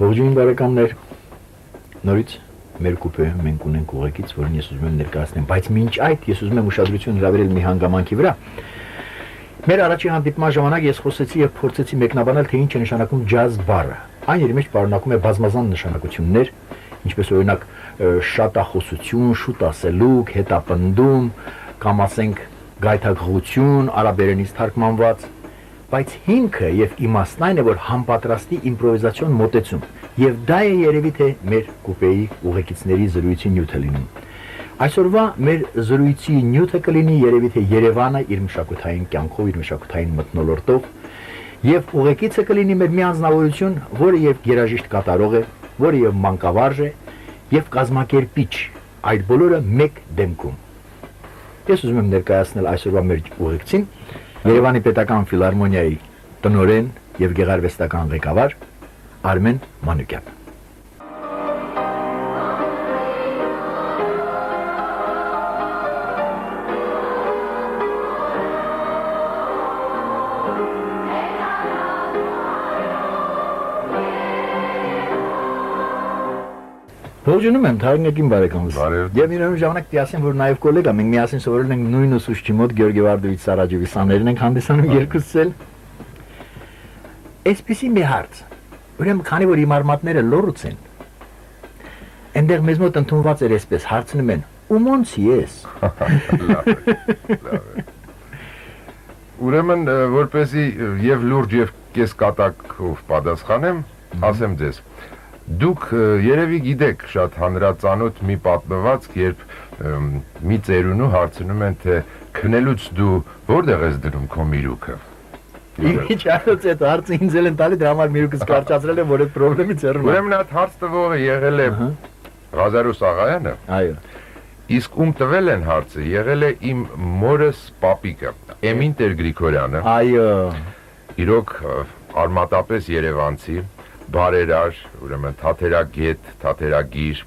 Ողջույն բարեկամներ, նորից մեր կուպե մենք ունենք ուղեկից, որին ես ուզում եմ ներկայացնեմ, բայց մինչ այդ ես ուզում եմ ուշադրություն հրավիրել մի հանգամանքի վրա։ Մեր առաջին հանդիպման ժամանակ ես խոսեցի եւ փորձեցի մեկնաբանել, թե ինչ է նշանակում ջազ բառը։ Այն իր մեջ պարունակում է բազմազան նշանակություններ, ինչպես օրինակ շատախոսություն, շուտ ասելուկ, հետապնդում, կամ ասենք գայթակղություն, արաբերենից թարգմանված, բայց հիմքը եւ իմաստն այն է, որ համապատրաստի իմպրովիզացիոն մոտեցում, եւ դա է երևի թե մեր կուպեի ուղեկիցների զրույցի նյութը լինում։ Այսօրվա մեր զրույցի նյութը կլինի երևի թե Երևանը իր մշակութային կյանքով, իր մշակութային մթնոլորտով, եւ ուղեկիցը կլինի մեր մի անձնավորություն, որը եւ երաժիշտ կատարող է, որը եւ մանկավարժ է, եւ կազմակերպիչ, այդ բոլորը մեկ դեմքում։ Ես ուզում եմ ներկայացնել այսօրվա մեր ուղեկցին Երևանի պետական ֆիլհարմոնիայի տնօրեն եւ գեղարվեստական ղեկավար Արմեն Մանուկյան։ Ողջունում եմ, թարգնեցին բարեկամս։ Եվ իրեն ժամանակ դիասին, որ նաև գոլեգա, մենք միասին սովորել ենք նույն ուսուցչի մոտ Գեորգի Վարդովիչ Սարաջովի սաներն ենք հանդիսանում երկուսս էլ։ Այսպեսի մի հարց։ Ուրեմն քանի որ իմ արմատները լոռուց են, այնտեղ մեզ մոտ ընդունված էր այսպես, հարցնում են. «Ումոնց ես»։ Ուրեմն որպեսզի եւ լուրջ եւ կեսկատակով պատասխանեմ, ասեմ ձեզ Դուք երևի գիտեք շատ հանրածանոթ մի պատմվածք, երբ մի ծերունու հարցնում են, թե քնելուց դու որտեղ ես դնում քո միրուքը։ Ինչ այլոց այդ հարցը ինձ էլ են տալի, դրա համար միրուքս կարճացրել եմ, որ այդ խնդրից հեռու։ Ուրեմն այդ հարց տվողը եղել է Ղազարոս Աղայանը։ Այո։ Իսկ ում տվել են հարցը, եղել է իմ մորս պապիկը, Էմինտեր Գրիգորյանը։ Այո։ Իրոք արմատապես երևանցի, բարերար, ուրեմն թաթերագետ, թաթերագիր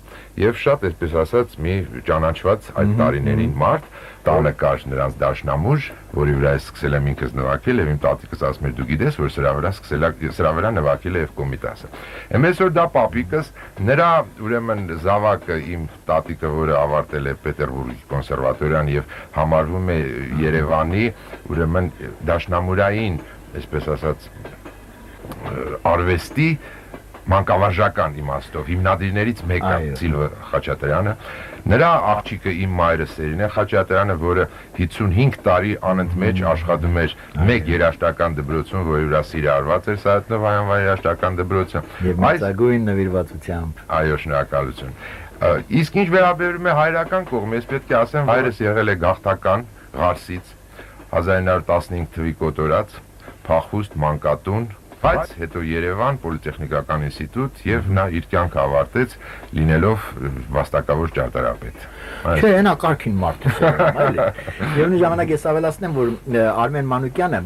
եւ շատ այսպես ասած մի ճանաչված այդ տարիներին մարդ, տանը կար նրանց դաշնամուր, որի վրա ես սկսել եմ ինքս նվագել եւ իմ տատիկս ասում էր դու գիտես որ սրա վրա նվագել է եւ Կոմիտասը։ Εμես որ դա պապիկս, նրա ուրեմն զավակը իմ տատիկը, որը ավարտել է Պետերբուրգի կոնսերվատորիան եւ համարվում է Երևանի ուրեմն դաշնամուրային, այսպես ասած արվեստի մանկավարժական իմաստով հիմնադիրներից մեկը Սիլվա Խաչատրյանը, նրա աղջիկը իմ մայրը Սերինե Խաչատրյանը, որը 55 տարի անընդմեջ աշխատում էր մեկ երաժշտական դպրոցում, որի վրա սիրարված էր Սայաթ-Նովայան երաժշտական դպրոցը։ Եվ մեծագույն նվիրվածությամբ։ Այո, շնորհակալություն։ Իսկ ինչ վերաբերում է հայրական կողմը, ես պետք է ասեմ, հայրս եղել է գաղթական Ղարսից 1915 թվականի կոտորած, փախուստ մանկատուն, բայց հետո Երևան պոլիտեխնիկական ինստիտուտ եւ նա իր կյանքը ավարտեց լինելով վաստակավոր ճարտարապետ։ Չէ, նա կարգին մարդ է, այլ։ Եվ մի ժամանակ ես ավելացնեմ, որ Արմեն Մանուկյանը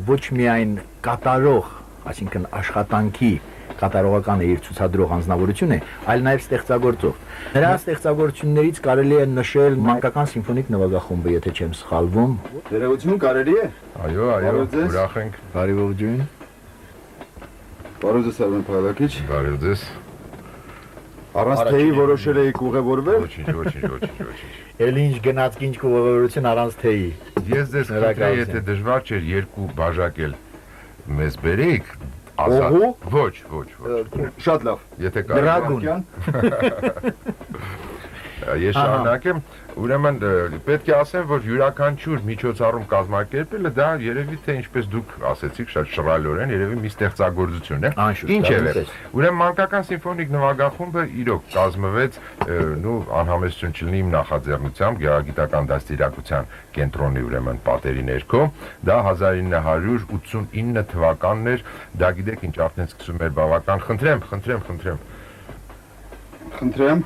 ոչ միայն կատարող, այսինքն աշխատանքի կատարողական է իր ցուցադրող անձնավորություն է, այլ նաև ստեղծագործող։ Նրա ստեղծագործություններից կարելի է նշել մանկական սիմֆոնիկ նվագախումբը, եթե չեմ սխալվում։ Ներողություն կարելի է։ Այո, ուրախ ենք։ Բարի ողջույն։ Բարև ձեզ Արմեն Փայլակիչ։ Բարև ձեզ։ Առանց թեյի որոշել եք ուղևորվել։ Ոչինչ։ Էլի ինչ գնաց ինչ ուղևորություն առանց թեյի։ Ես ձեզ խնդրեի, եթե դժվար չէր երկու բաժակել մեզ բերեիք, ասած։ Ոչ։ Շատ լավ։ Եթե կարող Ես շարունակեմ, ուրեմն պետք է ասեմ, որ յուրաքանչյուր միջոցառում կազմակերպելը դա երևի թե ինչպես դուք ասեցիք շատ շռայլորեն, երևի մի ստեղծագործություն է։ Ինչևէ, ուրեմն մանկական սիմֆոնիկ նվագախումբը իրոք կազմվեց, անհամեստություն չլինի իմ նախաձեռնությամբ Գեղագիտական դաստիարակության կենտրոնի ուրեմն պատերի ներքո, դա 1989 թվականն էր, դա գիտեք ինչ արդեն սկսում էր բավական, Խնդրեմ։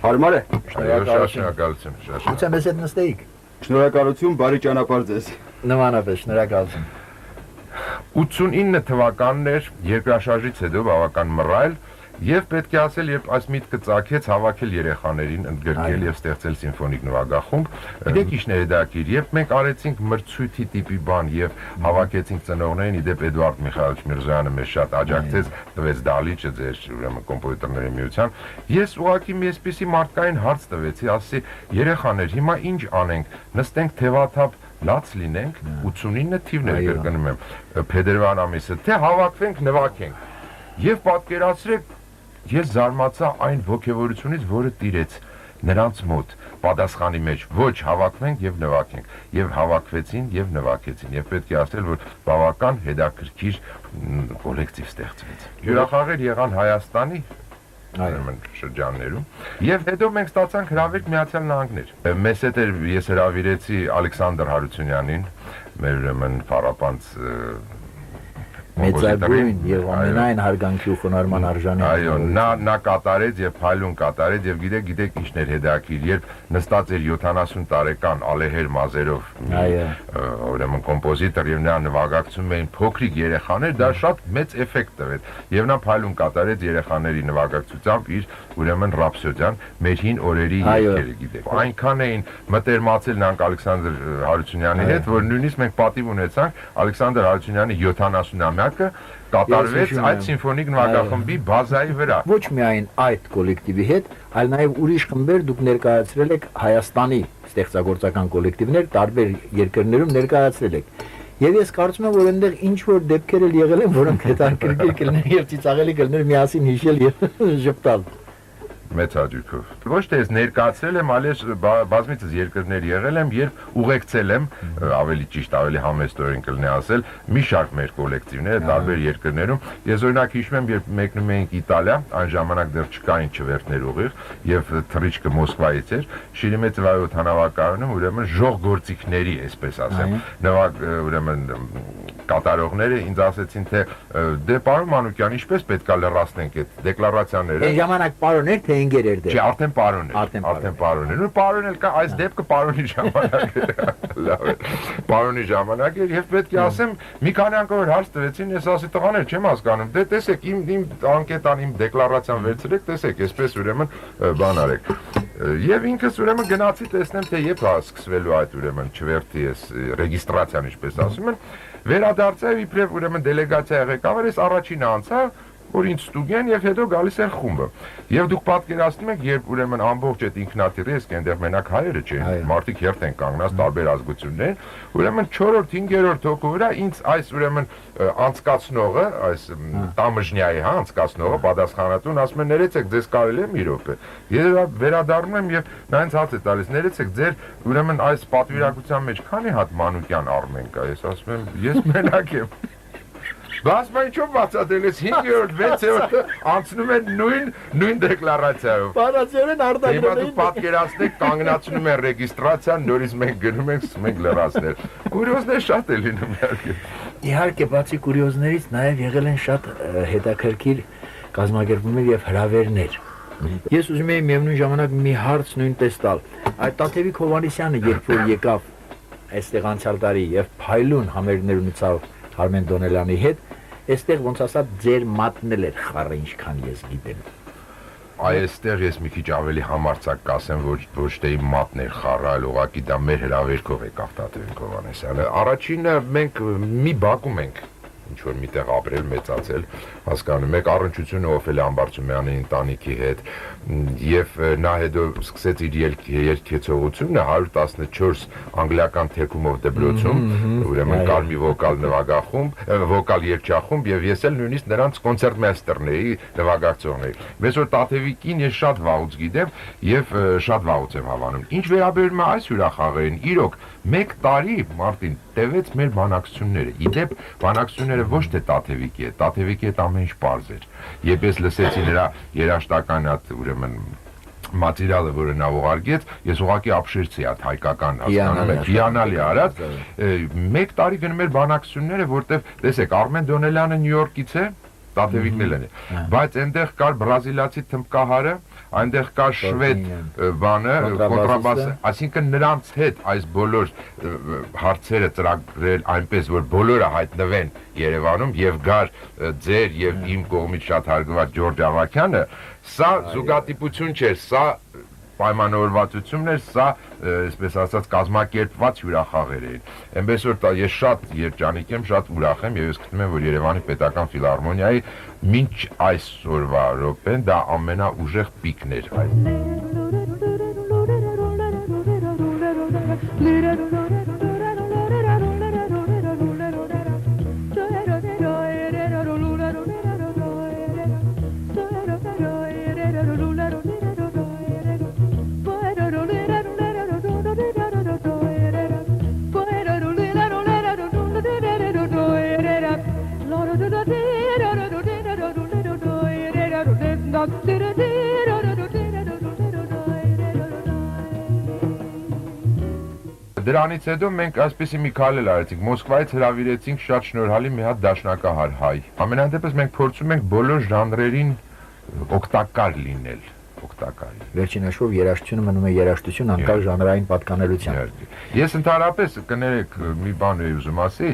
Հարմար է։ Շնորհակալություն։ Ո՞ւց եմ ես հետ նստեիք։ Շնորհակալություն, բարի ճանապարհ ձեզ։ Նմանապես, շնորհակալություն։ 89 թվականն էր, երկրաշարժից հետո բավական մռայլ, Եվ պետք է ասել, երբ այս միտքը ծագեց հավաքել երեխաներին, ընդգրկել եւ ստեղծել սիմֆոնիկ նվագախումբ, գիտեք ինչ ներդակիր, երբ մենք արեցինք մրցույթի տիպի բան եւ հավաքեցինք ծնողներին, իդեպ Էդուարդ Միխայելովիչ Միրզոյանը մեզ շատ աջակցեց, տվեց դալիճը ձեր ուրեմն կոմպոզիտորների միության, ես ուղղակի մի այսպիսի մարդկային հարց տվեցի, ասի երեխաներ, հիմա ինչ անենք, նստենք թևաթափ լաց լինենք, 89 թիվն է կրկնում եմ, փետրվար ամիսը, թե հավաքվենք, նվագենք։ Եվ պատկերացրեք, ես զարմացա այն ոգևորությունից, որը տիրեց նրանց մոտ, պատասխանի մեջ, ոչ հավաքվենք եւ նվագենք, եւ հավաքվեցին եւ նվագեցին, եւ պետք է ասել, որ բավական հետաքրքիր կոլեկտիվ ստեղծվեց։ Հյուրախաղեր եղան Հայաստանի շրջաններում եւ հետո մենք ստացանք հրավերք Միացյալ Նահանգներ։ Մեզ հետ ես հրավիրեցի Ալեքսանդր Հարությունյանին, մեր ուրեմն փառապանց մեծագույն եւ ամենայն հարգանքի ու խոնարհման արժանի։ Այո, նա կատարեց եւ փայլուն կատարեց եւ գիտեք ինչներ հետաքրիր, երբ նստած էր 70 տարեկան Ալեհեր Մազերով, ուրեմն կոմպոզիտոր եւ նա նվագակցում էին փոքրիկ երեխաներ, դա շատ մեծ էֆեկտ տվեց եւ նա փայլուն կատարեց երեխաների նվագակցությամբ իր ուրեմն ռապսոդիան մեր հին օրերի երգերը գիտեք։ Այնքան էին մտերմացել նրանք Ալեքսանդր Հարությունյանի հետ, որ նույնիսկ մենք պատիվ ունեցանք Ալեքսանդր Հարությունյանի 70-ամյակը կատարվեց այդ սիմֆոնիկ նվագախմբի բազայի վրա։ Ոչ միայն այդ կոլեկտիվի հետ, այլ նաև ուրիշ խմբեր դուք ներկայացրել եք Հայաստանի ստեղծագործական կոլեկտիվներ տարբեր երկրներում ներկայացրել եք։ Եվ ես կարծում եմ, որ այնտեղ ինչ որ դեպքեր էլ եղել են, որոնք հետաքրքիր կլինեն եւ ծիծաղելի կլիներ միասին հիշել եւ ժպտալ։ Մեծ հաճույքով։ Ոչ թե ես ներկայացրել եմ, այլ ես բազմիցս երկրներ եղել եմ, երբ ուղեկցել եմ, ավելի ճիշտ, ավելի համեստորեն կլինի ասել, մի շարք մեր կոլեկտիվները տարբեր երկրներում։ Ես օրինակ հիշում եմ, երբ մեկնում էինք Իտալիա, այն ժամանակ դեռ չկային չվերթներ ուղիղ, եւ թռիչքը Մոսկվայից էր, Շիրիմեծվայի օդանավակայանում, ուրեմն ժողգործիքների, այսպես ասեմ, նվագ ուրեմն կատարողները ինձ ասեցին, թե դե պարոն Մանուկյան, ինչպես պետքա լրացնենք այդ դեկլարացիաները։ Այն ժամանակ պարոն էր թե ընկեր էր դե։ Չէ, արդեն պարոն էր։ Արդեն պարոն էր։ Ու պարոն էլ կա, այս դեպքը պարոնի ժամանակ էր։ Լավ է։ Պարոնի ժամանակ էր եւ պետք է ասեմ, մի քանի անգամ հարց տվեցին, ես ասի տղաներ, չեմ հասկանում։ Դե տեսեք, իմ անկետան, իմ դեկլարացիան վերցրեք, տեսեք, այսպես ուրեմն բան արեք։ Եվ ինքս ուրեմն գնացի տեսնեմ, թե երբ է սկսվելու այդ ուրեմն չվերթի էս ռեգիստրացիան, ինչպես ասում են, վերադարձա եւ իբրև ուրեմն դելեգացիա ղեկավար ես առաջինը անցա, որ ինձ ստուգեն եւ հետո գալիս էր խումբը։ Եվ դուք պատկերացնում եք, երբ ուրեմն ամբողջ այդ ինքնաթիռի ես այնտեղ մենակ հայերը չէին, մարդիկ հերթ են կանգնած տարբեր ազգություններ, ուրեմն 4-րդ, 5-րդ հոգու վրա ինձ այս ուրեմն անցկացնողը, այս Տամժնյայի անցկացնողը պատասխանատուն ասում է ներեցեք, ձեզ կարելի է մի րոպե։ Ես վերադառնում եմ եւ նա ինձ հաց է տալիս, ներեցեք, ձեր ուրեմն այս պատվիրակության մեջ քանի հատ Մանուկյան առնենք կա, ես ասում եմ, ես մենակ եմ։ Բայց ինչու բացատրել ես 5-րդ, 6-րդը անցնում են նույն դեկլարացիայով։ Բանացիորեն արտադրել էին։ Հիմա դուք պատկերացնեք, կանգնացնում են ռեգիստրացիան, նորից մենք գնում ենք, սկսում ենք լրացնել։ Կուրիոզներ շատ է լինում իհարկե։ Իհարկե, բացի կուրիոզներից նաև եղել են շատ հետաքրքիր կազմակերպումներ եւ հրավերներ։ Ես ուզում եի միևնույն ժամանակ մի հարց նույնպես տալ։ Այդ Տաթևիկ Հովհաննիսյանը երբ որ եկավ այստեղ անցյալ տարի եւ փայլուն համերգներ ունեցավ Արմեն Դոնելյանի հետ, այստեղ ոնց ասած ձեր մատն էլ էր խառը, ինչքան ես գիտեմ։ Այստեղ ես մի քիչ ավելի համարձակ կասեմ, ոչ թե իմ մատն էր խառը, այլ ուղղակի դա մեր հրավերքով եկավ Տաթևիկ Հովհաննիսյանը։ Առաջինը մենք մի բակում ենք ինչ որ միտեղ ապրել, մեծացել, հասկանում եք, առնչությունը Օֆելիա Ամբարձումյանի ընտանիքի հետ եւ նա հետո սկսեց իր երգեցողությունը 114 անգլիական թերքումով դպրոցում, ուրեմն կար մի վոկալ նվագախումբ, վոկալ երգչախումբ եւ ես էլ նույնիսկ նրանց կոնցերտմեստերն էի, նվագակցողներ։ Մեծ որ Տաթևիկին ես շատ վաղուց գիտեմ եւ շատ վաղուց եմ հավանում։ Ինչ վերաբերում է այս հյուրախաղերին, իրոք 1 տարի Մարտին տևեց մեր բանակցությունները։ Իդեպ բանակցությունները ոչ թե Տաթևիկի հետ, Տաթևիկի հետ ամեն ինչ պարզ էր։ Երբ ես լսեցի նրա երաժշտական այդ ուրեմն մատերիալը, որը նա ուղարկեց, ես ուղղակի ապշեցի այդ հայկական հասկանում եք, հիանալի արած։ 1 տարի գնում էր բանակցությունները, որտեվ տեսեք, Արմեն Դոնելյանը Նյու Յորքից է, Տաթևիկն էլ է, բայց այնտեղ կար բրազիլացի թմբկահարը, այնտեղ կա շվեդ բանը, կոնտրաբաս, այսինքն նրանց հետ այս բոլոր հարցերը ծրագրել այնպես, որ բոլորը հայտնվեն Երևանում եւ գար ձեր եւ իմ կողմից շատ հարգված Ջորջ Ավագյանը, սա զուգադիպություն չէր, սա պայմանավորվածությունն էր, սա, այսպես ասած, կազմակերպված հյուրախաղեր էին։ Այնպես որ ես շատ երջանիկ եմ, շատ ուրախ եմ եւ ես գտնում եմ, որ Երևանի Պետական ֆիլհարմոնիայի մինչ այսօրվա րոպեն դա ամենաուժեղ պիկն էր այդ։ Դրանից հետո մենք այսպեսի մի քայլ էլ արեցինք, Մոսկվայից հրավիրեցինք շատ շնորհալի մի հատ դաշնակահար հայ։ Ամենայն դեպս մենք փորձում ենք բոլոր ժանրերին օգտակար լինել, օգտակար։ Վերջին հաշվով երաժշտությունը մնում է երաժշտություն անկախ ժանրային պատկանելության։ Ես ընդհանրապես կներեք մի բան եմ ուզում ասի,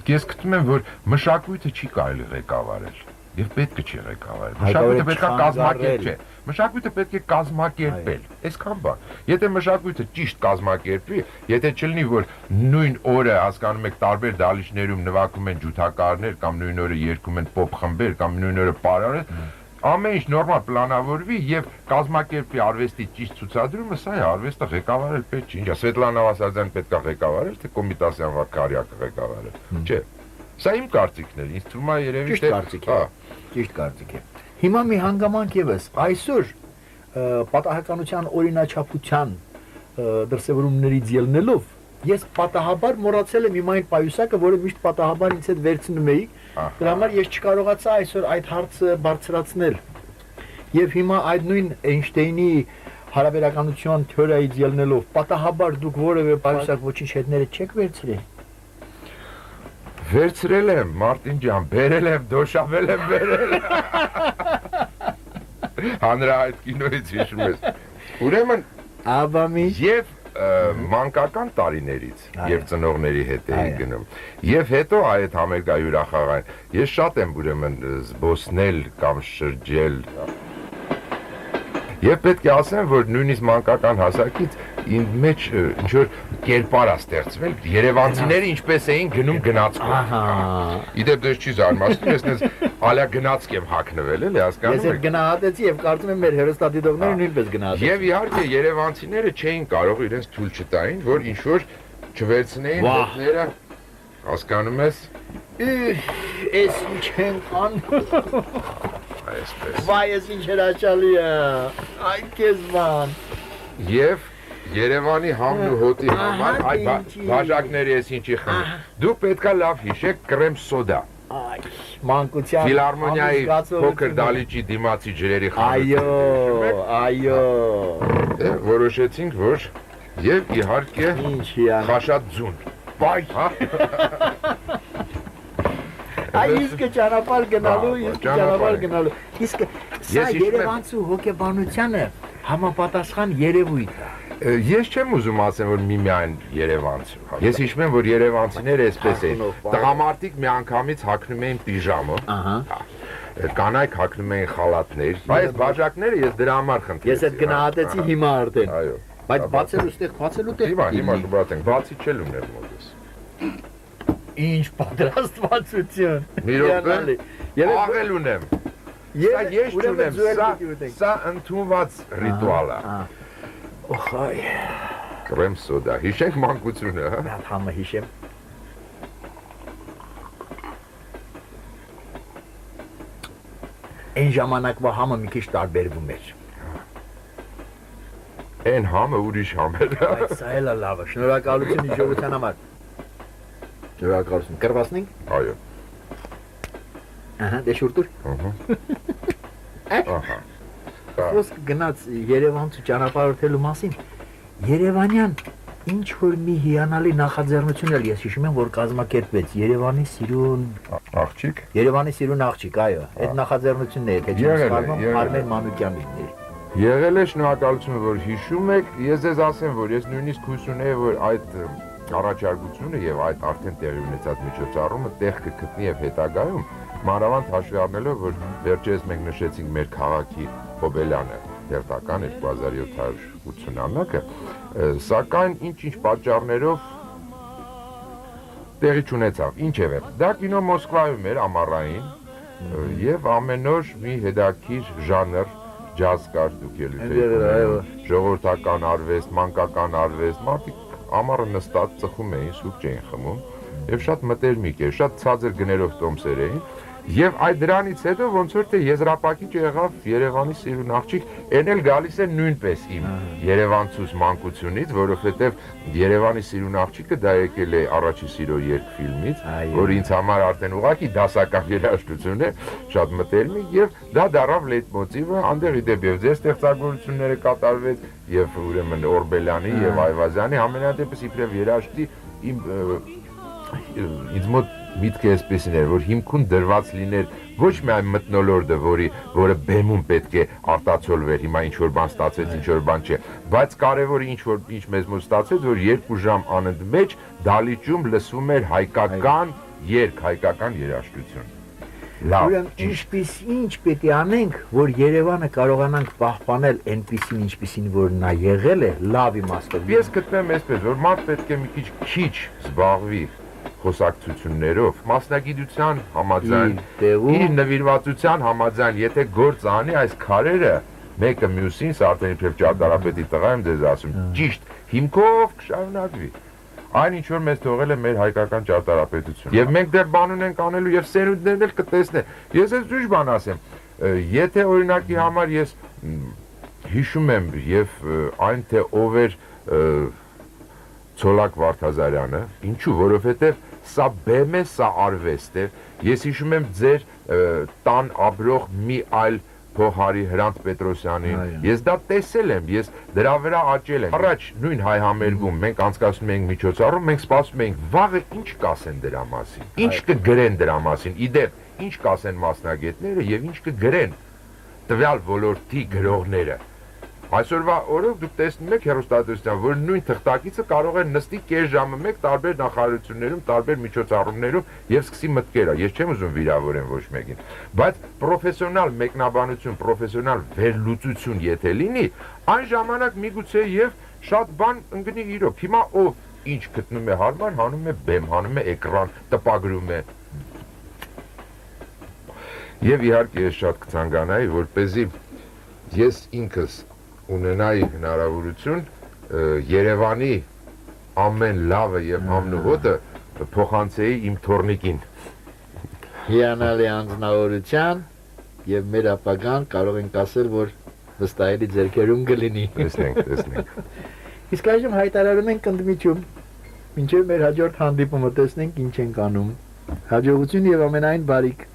ես գտնում եմ, որ մշակույթը չի կարելի ղեկավարել եւ պետք չի ղեկավարել։ Մշակույթը պետք է կազմակերպել, չէ։ Մշակույթը պետք է կազմակերպել, այսքան բան։ Եթե մշակույթը ճիշտ կազմակերպվի, եթե չլինի, որ նույն օրը հասկանում եք տարբեր դահլիճներում նվագում են ջութակարներ կամ նույն օրը երգում են պոպ խմբեր կամ նույն օրը պարարը, ամեն ինչ նորմալ պլանավորվի եւ կազմակերպվի արվեստի ճիշտ ցուցադրումը, սա է արվեստը ղեկավարել պետք չի։ Ինչա Սվետլանա Վասարձյանը պետք է ղեկավարել, թե Կոմիտասյան Վակարյակը ղեկավարել։ Չէ։ Սա իմ կարծիքն է, ինձ թվում է երևի Ճիշտ կարծիք է։ Ճիշտ կարծիք է։ Հիմա մի հանգամանք եւս, այսօր պատահականության օրինաչափության դրսևորումներից ելնելով ես պատահաբար մոռացել եմ իմ այն պայուսակը, որը միշտ պատահաբար ինձ հետ վերցնում էի, դրա համար ես չկարողացա այսօր այդ հարցը բարձրացնել։ Եվ հիմա այդ նույն Էյնշտեյնի հարաբերականության թեորիայից ելնելով պատահաբար դուք որևէ պայուսակ ոչինչ հետները չեք վերցրել։ Վերցրել եմ, Մարտին ջան, բերել եմ, դոշավել եմ, բերել։ Հանրահայտ կինոից հիշում ես։ Ուրեմն, եւ մանկական տարիներից եւ ծնողների հետ էի գնում։ Եվ հետո այդ համերգահյուրախաղային ես շատ եմ ուրեմն զբոսնել կամ շրջել։ Եվ պետք է ասեմ, որ նույնիսկ մանկական հասակից ինձ մեջ ինչ որ կերպար է ստեղծվել, երևանցիները ինչպես էին գնում գնացքով։ Իդեպ դες չի զարմացնում, ես նենց ալյա գնացք եմ հագնվել, էլի հասկանում եք։ Ես էլ գնահատեցի եւ կարծում եմ մեր հերոստատիտողները նույնպես գնահատեցին։ Եվ իհարկե երևանցիները չէին կարող իրենց թույլ չտային, որ ինչ որ չվերցնեին հետները, հասկանում ես։ Էս ինչ են անում։ Այսպես։ Վայ, ես ինչ հրաշալի է։ Այ քեզ ման։ Եվ Երևանի համն ու հոտի համար այդ բաժակները ես ինչի խմի։ Դուք պետքա լավ հիշեք կրեմ սոդա։ Այ, մանկության Ֆիլհարմոնիայի փոքր դալիճի դիմացի ջրերի խմիչը։ Այո։ Որոշեցինք, որ եւ իհարկե խաշատ ձուն։ Բայ, հա։ Այ իսկ ճանապարհ գնալու, իսկ ճանապարհ գնալու։ Իսկ սա Երևանցու հոգեբանությանը համապատասխան երևույթ է։ Ես չեմ ուզում ասեմ, որ միմիայն երևանցու։ Ես հիշում եմ, որ երևանցիները այսպես էին։ Տղամարդիկ միանգամից հագնում էին պիժամը։ Կանայք հագնում էին խալաթներ։ Բայց բաժակները ես դրա համար խնդրեցի։ Ես այդ գնահատեցի հիմա արդեն։ Այո։ Բայց բացելու ստեղ բացելու տեղ։ Հիմա կբացենք, բացի չել ուներ մոտս։ Ինչ պատրաստվածություն։ Մի րոպե։ Աղել ունեմ։ Սա ես չունեմ, սա ընդունված ռիտուալ է։ Օխայ։ Կրեմ սոդա, հիշենք մանկությունը, հա։ Նա համը հիշեմ։ Այն ժամանակվա համը մի քիչ տարբերվում էր։ Այն համը ուրիշ համ էր։ Բայց սա էլ է լավը, շնորհակալություն իշխողության համար։ Շնորհակալություն, կրվացնենք։ Այո։ Ահա, դե շուրտուր։ Ահա։ Խոսք գնաց Երևանցու ճանապարհորդելու մասին։ Երևանյան ինչ որ մի հիանալի նախաձեռնություն էլ ես հիշում եմ, որ կազմակերպվեց Երևանի սիրուն աղջիկ։ Երևանի սիրուն աղջիկ, այո։ Այդ նախաձեռնությունն է, թե չեմ սխալվում, Արմեն Մանուկյանինն էր։ Եղել է շնորհակալություն, որ հիշում եք, ես ձեզ ասեմ, որ ես նույնիսկ հույս ունեի, որ այդ առաջարկությունը եւ այդ արդեն տեղի ունեցած միջոցառումը տեղ կգտնի եւ հետագայում, մանավանդ հաշվի առնելով, որ վերջերս մենք նշեցինք մեր քաղաքի Հոբելյանը, հերթական 2780 աննակը, սակայն ինչ-ինչ պատճառներով տեղի չունեցավ, ինչևէ, դա կինո Մոսկվայում էր ամառային եւ ամեն օր մի հետաքրքիր ժանր ջազ կար, դուք ելույթ ժողովրդական արվեստ, մանկական արվեստ, մարդիկ ամառը նստած ծխում էին, սուրճ էին խմում եւ շատ մտերմիկ էր, շատ ցածր գներով տոմսեր էին եւ այդ դրանից հետո ոնց որ թե եզրափակիչ եղավ Երևանի սիրուն աղջիկ, այն էլ գալիս է նույնպես իմ Երևանցուս մանկությունից, որովհետեւ Երևանի սիրուն աղջիկը դա եկել է Առաջի սիրո երկֆիլմից, որ ինձ համար արդեն ուղղակի դասական երաժշտություն է, շատ մտերմիկ եւ դա դառավ լեյտմոտիվը, անդեղ իդեպ եւ ձեր ստեղծագործությունները կատարվեց եւ ուրեմն Օրբելյանի եւ Այվազյանի համենայնդեպս իբրև երաժշտի ինձ մոտ միտքը էսպեսին էր, որ հիմքում դրված լիներ ոչ միայն մթնոլորտը, որը բեմում պետք է արտացոլվեր, հիմա ինչ-որ բան ստացվեց, ինչ-որ բան չէ, բայց կարևորը ինչ մեզ մոտ ստացվեց, որ 2 ժամ անընդմեջ դալիճում լսվում էր հայկական երգ, հայկական երաժշտություն։ Լավ, ինչ պետք է անենք, որ Երևանը կարողանանք պահպանել այնպիսին, ինչպիսին որ նա եղել է, լավ իմաստով։ Ես գտնեմ այսպես, որ մարդ պետք է մի քիչ զբաղվի խոսակցություններով, մասնագիտության համաձայն, իր նվիրվածության համաձայն, եթե գործ անի այս քարերը, մեկը մյուսին, սա արդեն իբրև ճարտարապետի տղա եմ ձեզ ասում, ճիշտ հիմքով կշարունակվի։ Այն ինչ որ մեզ թողել է մեր հայկական ճարտարապետությունը։ Եվ մենք դեռ բան ունենք անելու եւ սերունդներն էլ կտեսնեն։ Ես այս ուրիշ բան ասեմ, եթե օրինակի համար ես հիշում եմ եւ այն թե ով էր Ցոլակ Վարդազարյանը, ինչու, որովհետեւ սա բեմ է, սա արվեստ է։ Ես հիշում եմ ձեր տան ապրող մի այլ Փոխարի Հրանտ Պետրոսյանին, ես դա տեսել եմ, ես դրա վրա աճել եմ։ Առաջ նույն հայ համերգում մենք անցկացնում էինք միջոցառում, մենք սպասում էինք վաղը ինչ կասեն դրա մասին, ինչ կգրեն դրա մասին, իդեպ ինչ կասեն մասնագետները եւ ինչ կգրեն տվյալ ոլորտի գրողները։ Այսօրվա օրով դուք տեսնում եք հեռուստատեսության, որ նույն թղթակիցը կարող է նստի կես ժամը մեկ տարբեր նախարարություններում, տարբեր միջոցառումներում եւ սկսի մտքերը։ Ես չեմ ուզում վիրավորեմ ոչ մեկին, բայց պրոֆեսիոնալ մեկնաբանություն, պրոֆեսիոնալ վերլուծություն եթե լինի, այն ժամանակ միգուցե եւ շատ բան ընկնի իրոք։ Հիմա ով ինչ գտնում է հարմար, հանում է բեմ, հանում է էկրան, տպագրում է։ Եվ իհարկե ես շատ կցանկանայի, որպեսզի ես ինքս ունենայի հնարավորություն Երևանի ամեն լավը եւ համնուհոտը փոխանցեի իմ թորնիկին։ Հիանալի անձնավորության եւ մեր ապագան կարող ենք ասել, որ վստահելի ձեռքերում կլինի։ Տեսնենք։ Իսկ այժմ հայտարարում ենք ընդմիջում, մինչև մեր հաջորդ հանդիպումը տեսնենք ինչ ենք անում։ Հաջողություն եւ ամենայն բարիք։